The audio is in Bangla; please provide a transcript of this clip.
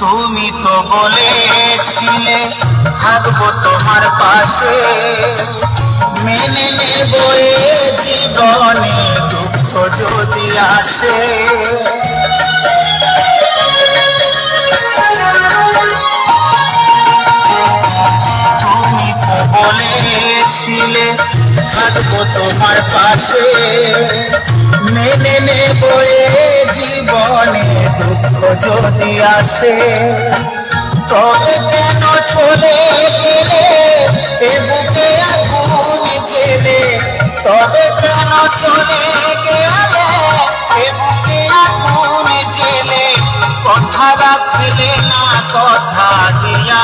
তুমি তো বলেছিলে থাকবো তোমার পাশে, মেনে নেব এ জীবনে দুঃখ যদি আসে। তুমি তো বলেছিলে থাকবো তোমার পাশে, মেনে নেব এ জীবনে দুঃখ যদি আসে। তবে কেন চলে গেলে এ বুকে আগুন জেলে, তবে কেন চলে গেলে এ বুকে আগুন জেলে, কথা রাখলে না কথা দিয়া।